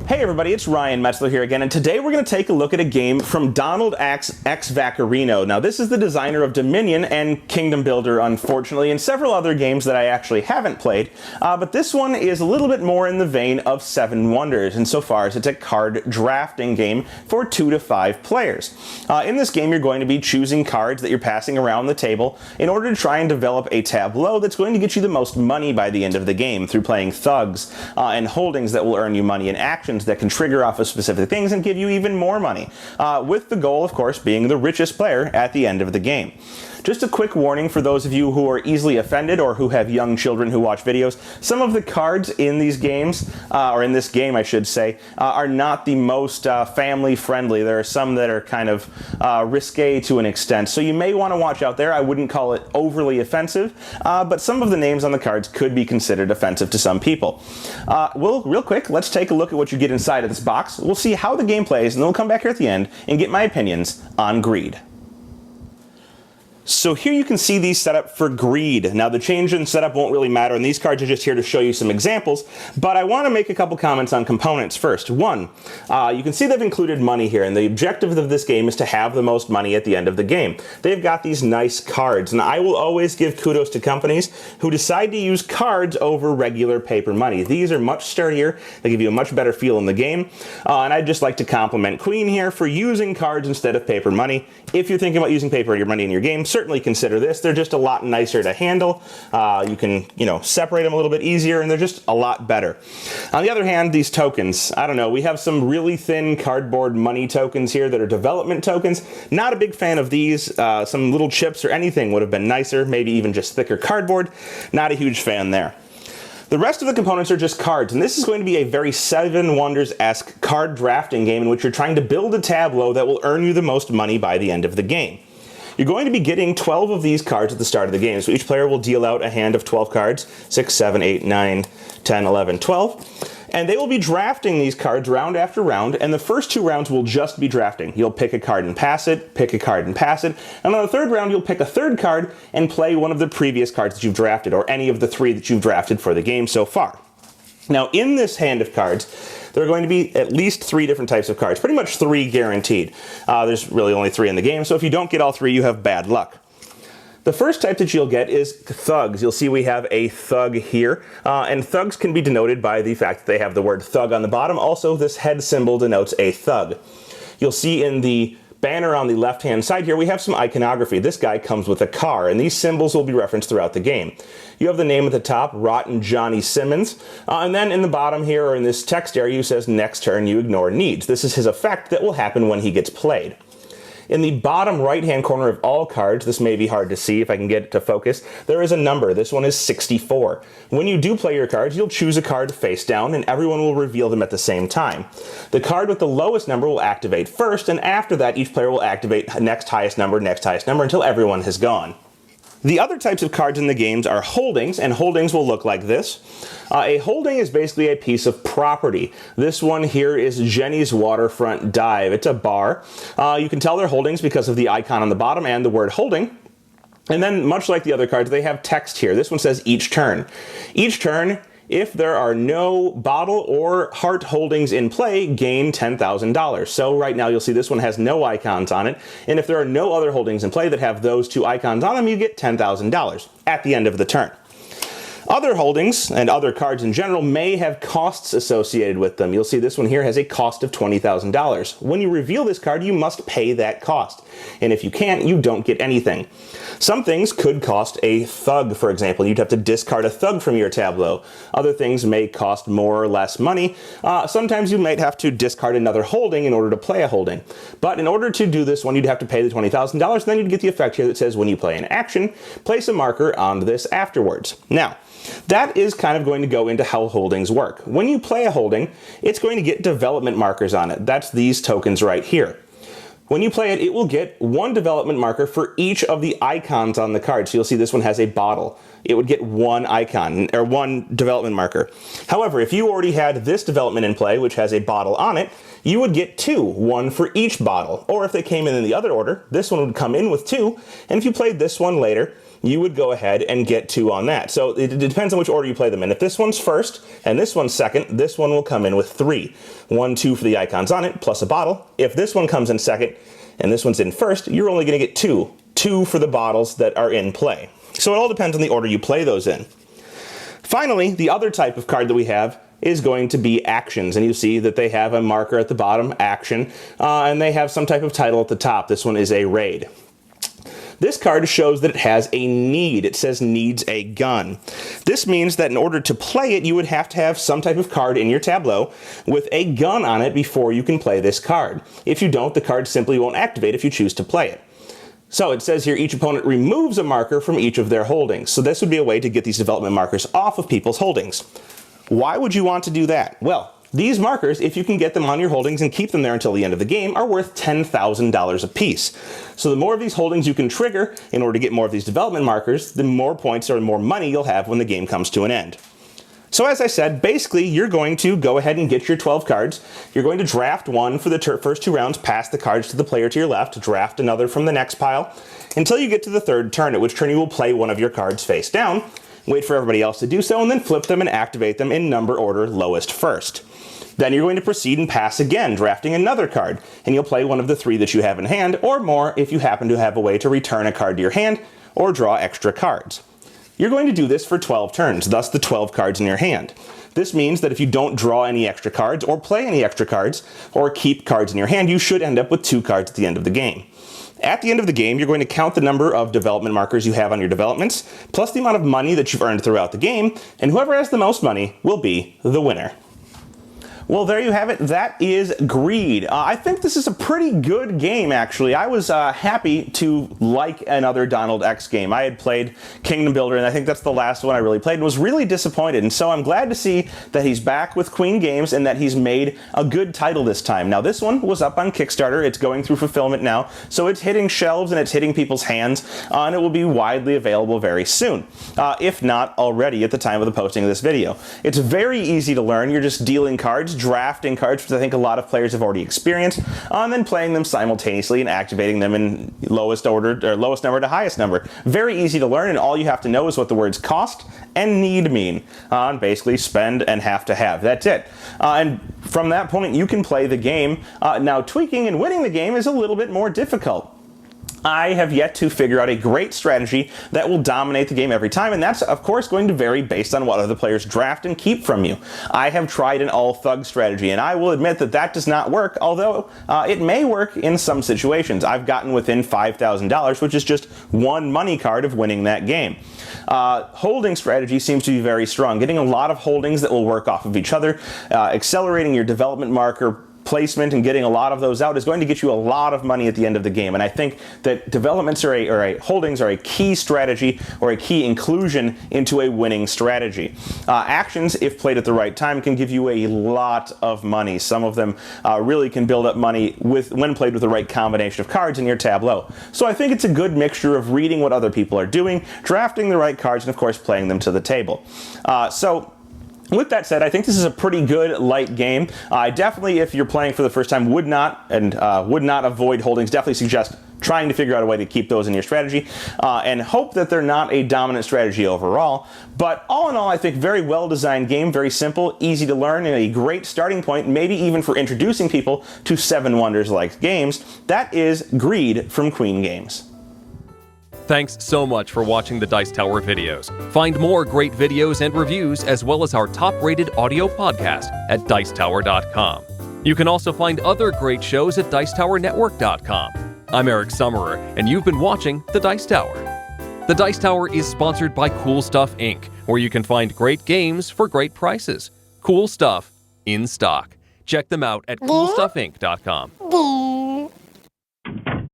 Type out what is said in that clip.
Hey everybody, it's Ryan Metzler here again, and today we're going to take a look at a game from Donald X Vaccarino. Now this is the designer of Dominion and Kingdom Builder, unfortunately, and several other games that I actually haven't played, but this one is a little bit more in the vein of Seven Wonders, insofar as it's a card drafting game for 2 to 5 players. In this game you're going to be choosing cards that you're passing around the table in order to try and develop a tableau that's going to get you the most money by the end of the game through playing thugs and holdings that will earn you money in action that can trigger off of specific things and give you even more money, with the goal, of course, being the richest player at the end of the game. Just a quick warning for those of you who are easily offended or who have young children who watch videos. Some of the cards in these games, or in this game I should say, are not the most family friendly. There are some that are kind of risque to an extent, so you may want to watch out there. I wouldn't call it overly offensive, but some of the names on the cards could be considered offensive to some people. Well, real quick, let's take a look at what you get inside of this box. We'll see how the game plays, and then we'll come back here at the end and get my opinions on greed. So here you can see these set up for greed. Now the change in setup won't really matter, and these cards are just here to show you some examples, but I want to make a couple comments on components first. One, you can see they've included money here, and the objective of this game is to have the most money at the end of the game. They've got these nice cards, and I will always give kudos to companies who decide to use cards over regular paper money. These are much sturdier, they give you a much better feel in the game, and I'd just like to compliment Queen here for using cards instead of paper money. If you're thinking about using paper money in your game, certainly consider this. They're just a lot nicer to handle. You can, separate them a little bit easier, and they're just a lot better. On the other hand, these tokens, I don't know, we have some really thin cardboard money tokens here that are development tokens. Not a big fan of these. Some little chips or anything would have been nicer, maybe even just thicker cardboard. Not a huge fan there. The rest of the components are just cards, and this is going to be a very Seven Wonders-esque card drafting game in which you're trying to build a tableau that will earn you the most money by the end of the game. You're going to be getting 12 of these cards at the start of the game, so each player will deal out a hand of 12 cards, 6, 7, 8, 9, 10, 11, 12. And they will be drafting these cards round after round, and the first 2 rounds will just be drafting. You'll pick a card and pass it, pick a card and pass it, and on the third round you'll pick a third card and play one of the previous cards that you've drafted, or any of the 3 that you've drafted for the game so far. Now in this hand of cards, there are going to be at least 3 different types of cards, pretty much 3 guaranteed. There's really only 3 in the game, so if you don't get all 3, you have bad luck. The first type that you'll get is thugs. You'll see we have a thug here, and thugs can be denoted by the fact that they have the word thug on the bottom. Also, this head symbol denotes a thug. You'll see in the banner on the left-hand side here, we have some iconography. This guy comes with a car, and these symbols will be referenced throughout the game. You have the name at the top, Rotten Johnny Simmons, and then in the bottom here, or in this text area, it says, next turn you ignore needs. This is his effect that will happen when he gets played. In the bottom right-hand corner of all cards, this may be hard to see if I can get it to focus, there is a number. This one is 64. When you do play your cards, you'll choose a card face down, and everyone will reveal them at the same time. The card with the lowest number will activate first, and after that, each player will activate next highest number, until everyone has gone. The other types of cards in the games are holdings, and holdings will look like this. A holding is basically a piece of property. This one here is Jenny's Waterfront Dive. It's a bar. You can tell they're holdings because of the icon on the bottom and the word holding. And then, much like the other cards, they have text here. This one says each turn. Each turn, if there are no bottle or heart holdings in play, gain $10,000. So right now you'll see this one has no icons on it, and if there are no other holdings in play that have those 2 icons on them, you get $10,000 at the end of the turn. Other holdings, and other cards in general, may have costs associated with them. You'll see this one here has a cost of $20,000. When you reveal this card, you must pay that cost. And if you can't, you don't get anything. Some things could cost a thug, for example. You'd have to discard a thug from your tableau. Other things may cost more or less money. Sometimes you might have to discard another holding in order to play a holding. But in order to do this one, you'd have to pay the $20,000, and then you'd get the effect here that says when you play an action, place a marker on this afterwards. Now, that is kind of going to go into how holdings work. When you play a holding, it's going to get development markers on it. That's these tokens right here. When you play it, it will get 1 development marker for each of the icons on the card. So you'll see this one has a bottle. It would get 1 icon, or 1 development marker. However, if you already had this development in play, which has a bottle on it, you would get 2, 1 for each bottle. Or if they came in the other order, this one would come in with 2, and if you played this one later, you would go ahead and get 2 on that. So it depends on which order you play them in. If this one's first and this one's second, this one will come in with 3. 1, 2 for the icons on it, plus a bottle. If this one comes in second and this one's in first, you're only going to get 2. 2 for the bottles that are in play. So it all depends on the order you play those in. Finally, the other type of card that we have is going to be actions, and you see that they have a marker at the bottom, action, and they have some type of title at the top. This one is a raid. This card shows that it has a need. It says needs a gun. This means that in order to play it, you would have to have some type of card in your tableau with a gun on it before you can play this card. If you don't, the card simply won't activate if you choose to play it. So it says here each opponent removes a marker from each of their holdings. So this would be a way to get these development markers off of people's holdings. Why would you want to do that? Well, these markers, if you can get them on your holdings and keep them there until the end of the game, are worth $10,000 a piece. So the more of these holdings you can trigger in order to get more of these development markers, the more points or more money you'll have when the game comes to an end. So as I said, basically you're going to go ahead and get your 12 cards. You're going to draft one for the first 2 rounds, pass the cards to the player to your left, draft another from the next pile, until you get to the 3rd turn, at which turn you will play one of your cards face down, wait for everybody else to do so, and then flip them and activate them in number order lowest first. Then you're going to proceed and pass again, drafting another card, and you'll play one of the 3 that you have in hand, or more if you happen to have a way to return a card to your hand or draw extra cards. You're going to do this for 12 turns, thus the 12 cards in your hand. This means that if you don't draw any extra cards, or play any extra cards, or keep cards in your hand, you should end up with 2 cards at the end of the game. At the end of the game, you're going to count the number of development markers you have on your developments, plus the amount of money that you've earned throughout the game, and whoever has the most money will be the winner. Well, there you have it. That is Greed. I think this is a pretty good game, actually. I was happy to like another Donald X game. I had played Kingdom Builder, and I think that's the last one I really played, and was really disappointed. And so I'm glad to see that he's back with Queen Games and that he's made a good title this time. Now, this one was up on Kickstarter. It's going through fulfillment now, so it's hitting shelves and it's hitting people's hands, and it will be widely available very soon, if not already at the time of the posting of this video. It's very easy to learn. You're just dealing cards, drafting cards, which I think a lot of players have already experienced, and then playing them simultaneously and activating them in lowest order, or lowest number to highest number. Very easy to learn, and all you have to know is what the words cost and need mean, and basically spend and have to have. That's it. And from that point, you can play the game. Now, tweaking and winning the game is a little bit more difficult. I have yet to figure out a great strategy that will dominate the game every time, and that's, of course, going to vary based on what other players draft and keep from you. I have tried an all-thug strategy, and I will admit that that does not work, although it may work in some situations. I've gotten within $5,000, which is just 1 money card of winning that game. Holding strategy seems to be very strong. Getting a lot of holdings that will work off of each other, accelerating your development marker placement and getting a lot of those out is going to get you a lot of money at the end of the game. And I think that developments or holdings are a key strategy or a key inclusion into a winning strategy. Actions, if played at the right time, can give you a lot of money. Some of them really can build up money when played with the right combination of cards in your tableau. So I think it's a good mixture of reading what other people are doing, drafting the right cards, and of course playing them to the table. With that said, I think this is a pretty good light game. I definitely, if you're playing for the first time, would not avoid holdings. Definitely suggest trying to figure out a way to keep those in your strategy, and hope that they're not a dominant strategy overall. But all in all, I think very well-designed game, very simple, easy to learn, and a great starting point, maybe even for introducing people to 7 Wonders-like games. That is Greed from Queen Games. Thanks so much for watching the Dice Tower videos. Find more great videos and reviews, as well as our top-rated audio podcast at Dicetower.com. You can also find other great shows at Dicetowernetwork.com. I'm Eric Summerer, and you've been watching The Dice Tower. The Dice Tower is sponsored by Cool Stuff Inc., where you can find great games for great prices. Cool stuff in stock. Check them out at CoolStuffInc.com.